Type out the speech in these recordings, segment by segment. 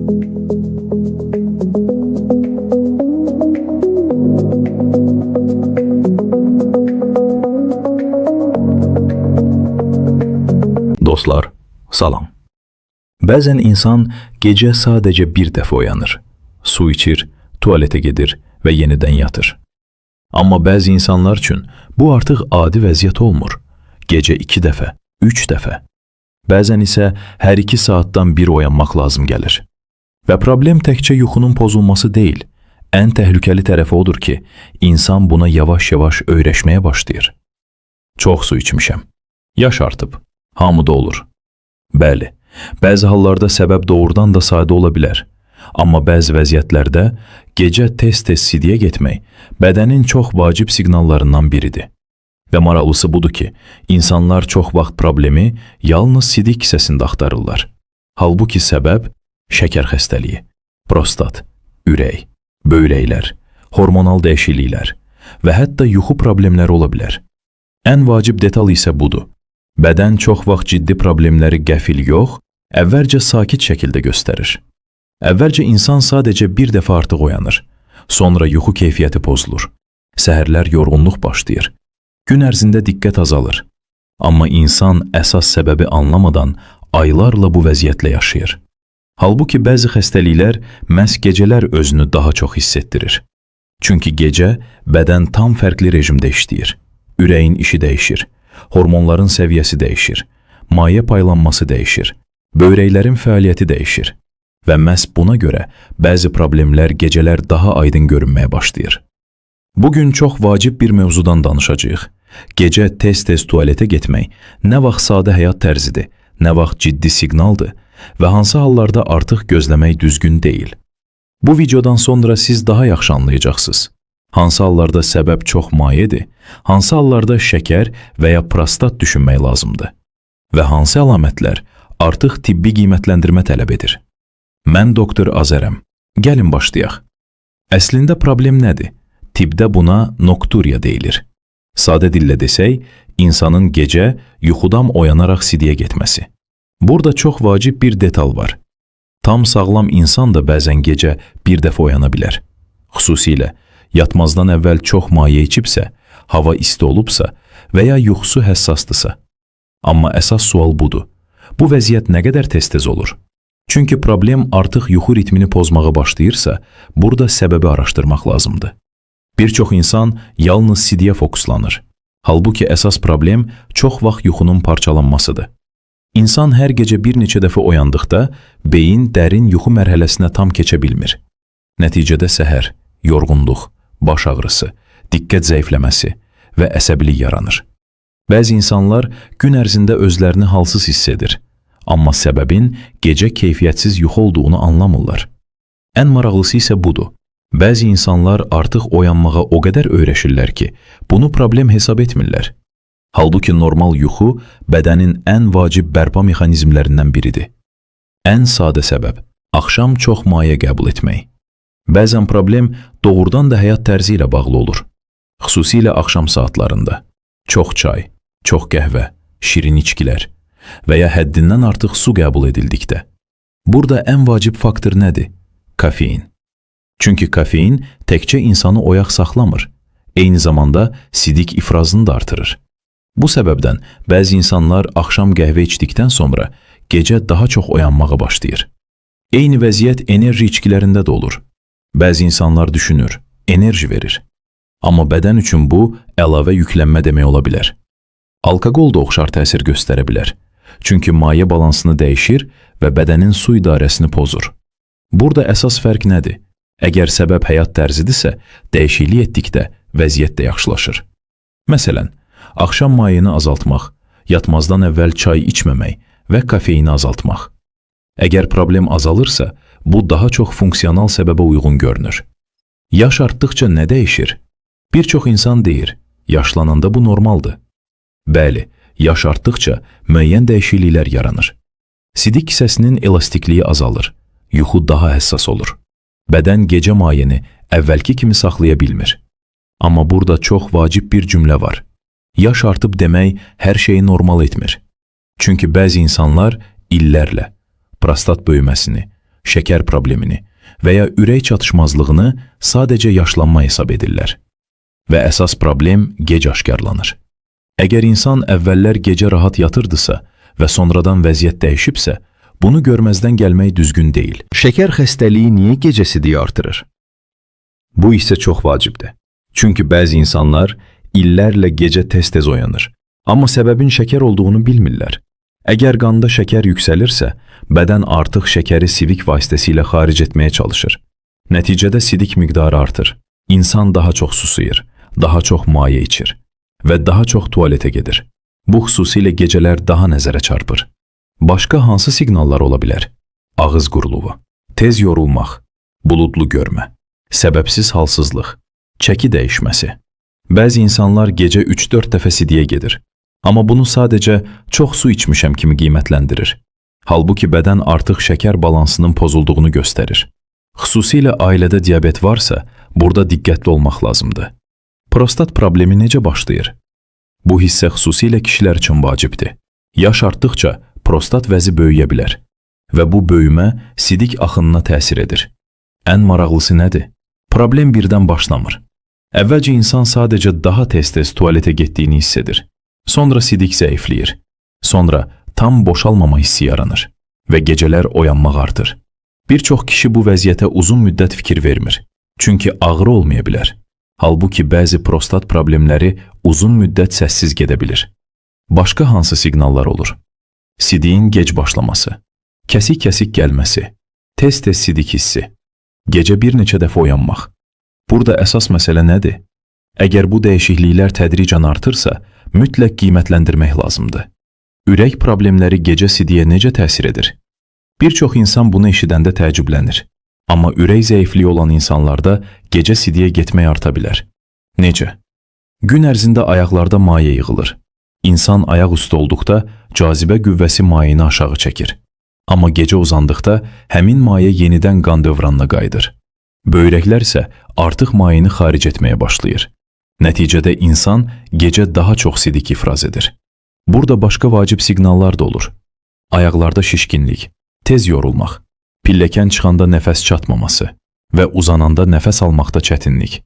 Dostlar, salam. Bəzən insan gecə sadəcə bir dəfə oyanır, su içir, tualetə gedir və yenidən yatır. Amma bəzi insanlar üçün bu artıq adi vəziyyət olmur. Gecə 2 dəfə, 3 dəfə. Bəzən isə hər 2 saatdan bir oyanmaq lazım gəlir. Və problem təkcə yuxunun pozulması deyil. Ən təhlükəli tərəfi odur ki, insan buna yavaş-yavaş öyrəşməyə başlayır. Çox su içmişəm. Yaş artıb. Hamıda olur. Bəli, bəzi hallarda səbəb doğrudan da sadə ola bilər. Amma bəzi vəziyyətlərdə gecə tez-tez sidiyə getmək bədənin çox vacib siqnallarından biridir. Və maraqlısı budur ki, insanlar çox vaxt problemi yalnız sidik kisəsində axtarırlar. Halbuki səbəb şəkər xəstəliyi, prostat, ürək, böyrəklər, hormonal dəyişikliklər və hətta yuxu problemləri ola bilər. Ən vacib detal isə budur. Bədən çox vaxt ciddi problemləri qəfil yox, əvvəlcə sakit şəkildə göstərir. Əvvəlcə insan sadəcə bir dəfə artıq oyanır. Sonra yuxu keyfiyyəti pozulur. Səhərlər yorğunluq başlayır. Gün ərzində diqqət azalır. Amma insan əsas səbəbi anlamadan aylarla bu vəziyyətlə yaşayır. Halbuki bəzi xəstəliklər məhz gecələr özünü daha çox hiss etdirir. Çünki gecə bədən tam fərqli rejimdə işləyir. Ürəyin işi dəyişir. Hormonların səviyyəsi dəyişir, maye paylanması dəyişir, böyrəklərin fəaliyyəti dəyişir və məhz buna görə bəzi problemlər gecələr daha aydın görünməyə başlayır. Bugün çox vacib bir mövzudan danışacağıq. Gecə tez-tez tualetə getmək nə vaxt sadə həyat tərzidir, nə vaxt ciddi siqnaldır və hansı hallarda artıq gözləmək düzgün deyil. Bu videodan sonra siz daha yaxşı anlayacaqsınız. Hansı hallarda səbəb çox mayedir, hansı hallarda şəkər və ya prostat düşünmək lazımdır və hansı əlamətlər artıq tibbi qiymətləndirmə tələb edir. Mən doktor Azərəm. Gəlin başlayaq. Əslində problem nədir? Tibbdə buna nokturiya deyilir. Sadə dillə desək, insanın gecə yuxudan oyanaraq sidiyə getməsi. Burada çox vacib bir detal var. Tam sağlam insan da bəzən gecə bir dəfə oyana bilər. Xüsusilə yatmazdan əvvəl çox maye içibsə, hava isti olubsa və ya yuxusu həssasdırsa. Amma əsas sual budur. Bu vəziyyət nə qədər tez-tez olur? Çünki problem artıq yuxu ritmini pozmağa başlayırsa, burada səbəbi araşdırmaq lazımdır. Bir çox insan yalnız sidiyə fokuslanır. Halbuki əsas problem çox vaxt yuxunun parçalanmasıdır. İnsan hər gecə bir neçə dəfə oyandıqda beyin dərin yuxu mərhələsinə tam keçə bilmir. Nəticədə səhər, yorğunluq, baş ağrısı, diqqət zəifləməsi və əsəbilik yaranır. Bəzi insanlar gün ərzində özlərini halsız hiss edir, amma səbəbin gecə keyfiyyətsiz yuxu olduğunu anlamırlar. Ən maraqlısı isə budur. Bəzi insanlar artıq oyanmağa o qədər öyrəşirlər ki, bunu problem hesab etmirlər. Halbuki normal yuxu bədənin ən vacib bərpa mexanizmlərindən biridir. Ən sadə səbəb – axşam çox maye qəbul etmək. Bəzən problem doğrudan da həyat tərzi ilə bağlı olur. Xüsusilə axşam saatlarında. Çox çay, çox qəhvə, şirin içkilər və ya həddindən artıq su qəbul edildikdə. Burada ən vacib faktor nədir? Kafein. Çünki kafein təkcə insanı oyaq saxlamır, eyni zamanda sidik ifrazını da artırır. Bu səbəbdən bəzi insanlar axşam qəhvə içdikdən sonra gecə daha çox oyanmağa başlayır. Eyni vəziyyət enerji içkilərində də olur. Bəzi insanlar düşünür, enerji verir. Amma bədən üçün bu əlavə yüklənmə demək ola bilər. Alkoqol da oxşar təsir göstərə bilər. Çünki maye balansını dəyişir və bədənin su idarəsini pozur. Burada əsas fərq nədir? Əgər səbəb həyat tərzidirsə, dəyişiklik etdikdə vəziyyət də yaxşılaşır. Məsələn, axşam mayeni azaltmaq, yatmazdan əvvəl çay içməmək və kafeini azaltmaq. Əgər problem azalırsa, bu daha çox funksional səbəbə uyğun görünür. Yaş artdıqca nə dəyişir? Bir çox insan deyir, yaşlananda bu normaldır. Bəli, yaş artdıqca müəyyən dəyişikliklər yaranır. Sidik kisəsinin elastikliyi azalır, yuxu daha həssas olur. Bədən gecə mayeni əvvəlki kimi saxlaya bilmir. Amma burada çox vacib bir cümlə var. Yaş artıb demək hər şeyi normal etmir. Çünki bəzi insanlar illərlə prostat böyüməsini, şeker problemini veya ürək çatışmazlığını sadəcə yaşlanma hesab edirlər. Və əsas problem gec aşkarlanır. Əgər insan əvvəllər gecə rahat yatırdısa və sonradan vəziyyət dəyişibsə, bunu görməzdən gəlmək düzgün deyil. Şeker xəstəliyi niyə gecə sidiyi artırır? Bu isə çox vacibdir. Çünki bəzi insanlar illərlə gecə tez-tez oyanır. Amma səbəbin şəkər olduğunu bilmirlər. Əgər qanda şəkər yüksəlirsə, bədən artıq şəkəri sidik vasitəsilə xaric etməyə çalışır. Nəticədə sidik miqdarı artır. İnsan daha çox susuyur, daha çox maye içir və daha çox tualetə gedir. Bu xüsusilə gecələr daha nəzərə çarpır. Başqa hansı siqnallar ola bilər? Ağız quruluğu, tez yorulmaq, buludlu görmə, səbəbsiz halsızlıq, çəki dəyişməsi. Bəzi insanlar gecə 3-4 dəfə sidiyə gedir. Amma bunu sadəcə çox su içmişəm kimi qiymətləndirir. Halbuki bədən artıq şəkər balansının pozulduğunu göstərir. Xüsusilə ailədə diabet varsa, burada diqqətli olmaq lazımdır. Prostat problemi necə başlayır? Bu hissə xüsusilə kişilər üçün vacibdir. Yaş artdıqca prostat vəzi böyüyə bilər və bu böyümə sidik axınına təsir edir. Ən maraqlısı nədir? Problem birdən başlamır. Əvvəlcə insan sadəcə daha tez-tez tualetə getdiyini hiss edir. Sonra sidik zəifləyir. Sonra tam boşalmama hissi yaranır və gecələr oyanmaq artır. Bir çox kişi bu vəziyyətə uzun müddət fikir vermir. Çünki ağrı olmaya bilər. Halbuki bəzi prostat problemləri uzun müddət səssiz gedə bilir. Başqa hansı siqnallar olur? Sidiyin gec başlaması, kəsik-kəsik gəlməsi, tez-tez sidik hissi, gecə bir neçə dəfə oyanmaq. Burada əsas məsələ nədir? Əgər bu dəyişikliklər tədricən artırsa, mütləq qiymətləndirmək lazımdır. Ürək problemləri gecə sidiyə necə təsir edir? Bir çox insan bunu eşidəndə təəccüblənir. Amma ürək zəifliyi olan insanlarda gecə sidiyə getmək arta bilər. Necə? Gün ərzində ayaqlarda maye yığılır. İnsan ayaq üstü olduqda cazibə qüvvəsi mayeni aşağı çəkir. Amma gecə uzandıqda həmin maye yenidən qan dövranına qayıdır. Böyrəklər isə artıq mayeni xaric etməyə başlayır. Nəticədə insan gecə daha çox sidik ifraz edir. Burada başqa vacib siqnallar da olur. Ayaqlarda şişkinlik, tez yorulmaq, pilləkən çıxanda nəfəs çatmaması və uzananda nəfəs almaqda çətinlik.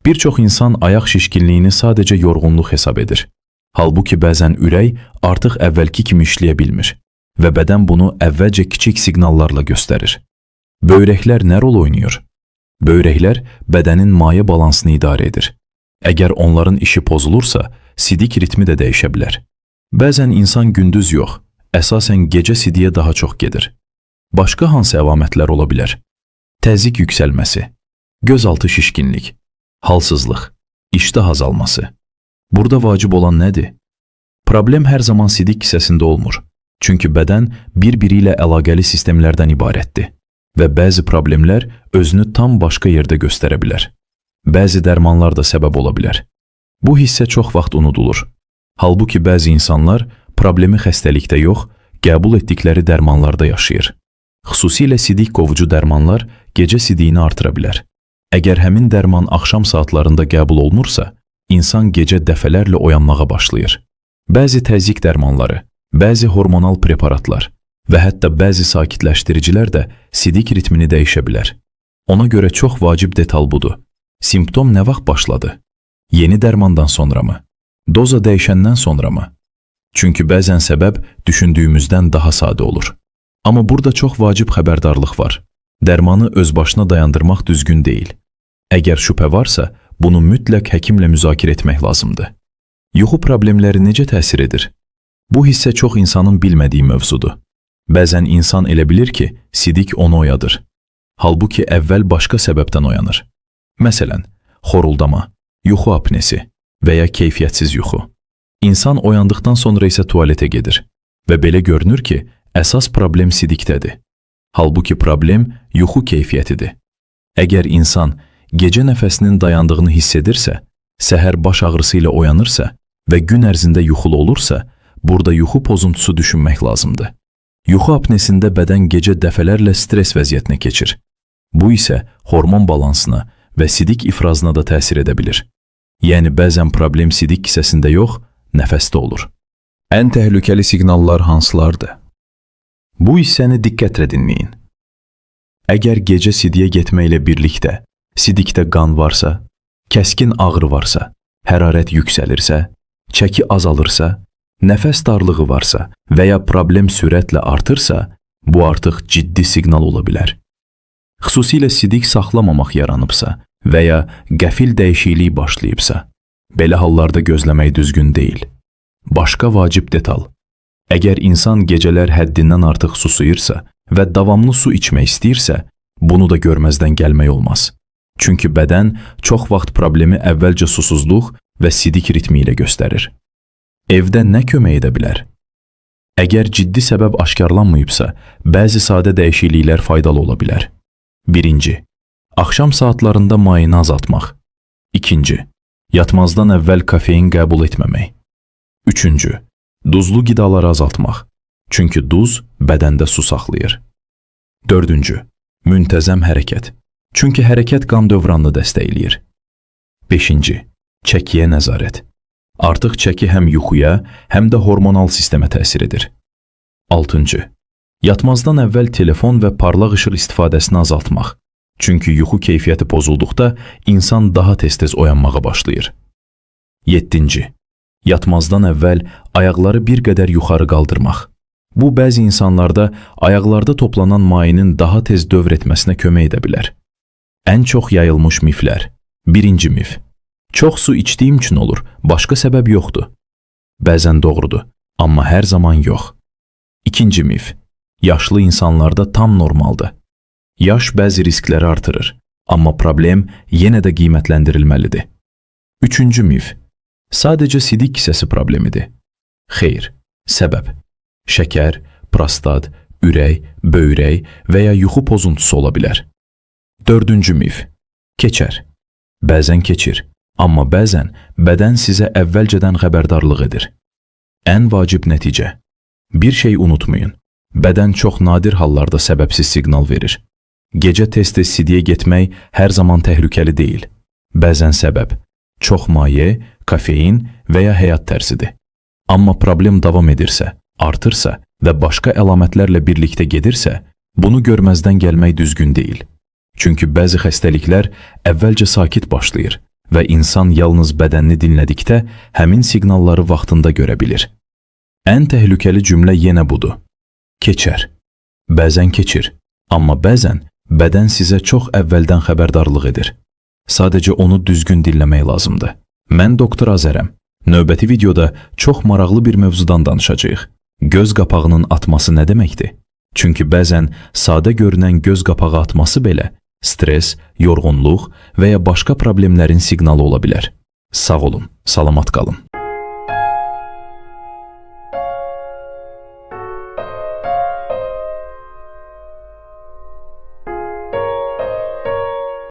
Bir çox insan ayaq şişkinliyini sadəcə yorğunluq hesab edir. Halbuki bəzən ürək artıq əvvəlki kimi işləyə bilmir və bədən bunu əvvəlcə kiçik siqnallarla göstərir. Böyrəklər nə rol oynayır? Böyrəklər bədənin maye balansını idarə edir. Əgər onların işi pozulursa, sidik ritmi də dəyişə bilər. Bəzən insan gündüz yox, əsasən gecə sidiyə daha çox gedir. Başqa hansı əlamətlər ola bilər? Təzyiq yüksəlməsi, gözaltı şişkinlik, halsızlıq, iştah azalması. Burada vacib olan nədir? Problem hər zaman sidik kisəsində olmur. Çünki bədən bir-biri ilə əlaqəli sistemlərdən ibarətdir və bəzi problemlər özünü tam başqa yerdə göstərə bilər. Bəzi dərmanlar da səbəb ola bilər. Bu hissə çox vaxt unudulur. Halbuki bəzi insanlar problemi xəstəlikdə yox, qəbul etdikləri dərmanlarda yaşayır. Xüsusilə sidik qovucu dərmanlar gecə sidiyini artıra bilər. Əgər həmin dərman axşam saatlarında qəbul olunursa, insan gecə dəfələrlə oyanmağa başlayır. Bəzi təzyiq dərmanları, bəzi hormonal preparatlar və hətta bəzi sakitləşdiricilər də sidik ritmini dəyişə bilər. Ona görə çox vacib detal budur. Simptom nə vaxt başladı? Yeni dərmandan sonra mı? Doza dəyişəndən sonra mı? Çünki bəzən səbəb düşündüyümüzdən daha sadə olur. Amma burada çox vacib xəbərdarlıq var. Dərmanı öz başına dayandırmaq düzgün deyil. Əgər şübhə varsa, bunu mütləq həkimlə müzakirə etmək lazımdır. Yuxu problemləri necə təsir edir? Bu hissə çox insanın bilmədiyi mövzudur. Bəzən insan elə bilir ki, sidik onu oyadır. Halbuki əvvəl başqa səbəbdən oyanır. Məsələn, xoruldama, yuxu apnesi və ya keyfiyyətsiz yuxu. İnsan oyandıqdan sonra isə tualetə gedir və belə görünür ki, əsas problem sidikdədir. Halbuki problem yuxu keyfiyyətidir. Əgər insan gecə nəfəsinin dayandığını hiss edirsə, səhər baş ağrısı ilə oyanırsa və gün ərzində yuxulu olursa, burada yuxu pozuntusu düşünmək lazımdır. Yuxu apnesində bədən gecə dəfələrlə stres vəziyyətinə keçir. Bu isə hormon balansına və sidik ifrazına da təsir edə bilir. Yəni bəzən problem sidik kisəsində yox, nəfəsdə olur. Ən təhlükəli siqnallar hansılardır? Bu hissəni diqqətlə dinləyin. Əgər gecə sidiyə getməklə birlikdə sidikdə qan varsa, kəskin ağrı varsa, hərarət yüksəlirsə, çəki azalırsa, nəfəs darlığı varsa və ya problem sürətlə artırsa, bu artıq ciddi siqnal ola bilər. Xüsusilə sidik saxlamamaq yaranıbsa və ya qəfil dəyişiklik başlayıbsa, belə hallarda gözləmək düzgün deyil. Başqa vacib detal. Əgər insan gecələr həddindən artıq susuyursa və davamlı su içmək istəyirsə, bunu da görməzdən gəlmək olmaz. Çünki bədən çox vaxt problemi əvvəlcə susuzluq və sidik ritmi ilə göstərir. Evdə nə kömək edə bilər? Əgər ciddi səbəb aşkarlanmayıbsa, bəzi sadə dəyişikliklər faydalı ola bilər. 1. Axşam saatlarında mayını azaltmaq. 2. Yatmazdan əvvəl kofein qəbul etməmək. 3. Duzlu qidaları azaltmaq. Çünki duz bədəndə su saxlayır. 4. Müntəzəm hərəkət. Çünki hərəkət qan dövranını dəstəkləyir. 5. Çəkiyə nəzarət. Artıq çəki həm yuxuya, həm də hormonal sistemə təsir edir. 6. Yatmazdan əvvəl telefon və parlaq işıq istifadəsini azaltmaq. Çünki yuxu keyfiyyəti pozulduqda insan daha tez-tez oyanmağa başlayır. 7. Yatmazdan əvvəl ayaqları bir qədər yuxarı qaldırmaq. Bu, bəzi insanlarda ayaqlarda toplanan mayinin daha tez dövr etməsinə kömək edə bilər. Ən çox yayılmış miflər. 1. Mif. Çox su içdiyim üçün olur, başqa səbəb yoxdur. Bəzən doğrudur, amma hər zaman yox. 2. Mif. Yaşlı insanlarda tam normaldır. Yaş bəzi riskləri artırır, amma problem yenə də qiymətləndirilməlidir. 3. Mif. Sadəcə sidik kisəsi problemidir. Xeyr, səbəb. Şəkər, prostat, ürək, böyrək və ya yuxu pozuntusu ola bilər. 4. Mif. Keçər. Bəzən keçir, amma bəzən bədən sizə əvvəlcədən xəbərdarlıq edir. Ən vacib nəticə. Bir şey unutmayın. Bədən çox nadir hallarda səbəbsiz siqnal verir. Gecə tez-tez sidiyə getmək hər zaman təhlükəli deyil. Bəzən səbəb çox maye, kofein və ya həyat tərzidir. Amma problem davam edirsə, artırsa və başqa əlamətlərlə birlikdə gedirsə, bunu görməzdən gəlmək düzgün deyil. Çünki bəzi xəstəliklər əvvəlcə sakit başlayır və insan yalnız bədənini dinlədikdə həmin siqnalları vaxtında görə bilir. Ən təhlükəli cümlə yenə budur. Keçər. Bəzən keçir, amma bəzən bədən sizə çox əvvəldən xəbərdarlıq edir. Sadəcə onu düzgün dinləmək lazımdır. Mən Doktor Azərəm. Növbəti videoda çox maraqlı bir mövzudan danışacağıq. Göz qapağının atması nə deməkdir? Çünki bəzən sadə görünən göz qapağı atması belə stres, yorğunluq və ya başqa problemlərin siqnalı ola bilər. Sağ olun, salamat qalın.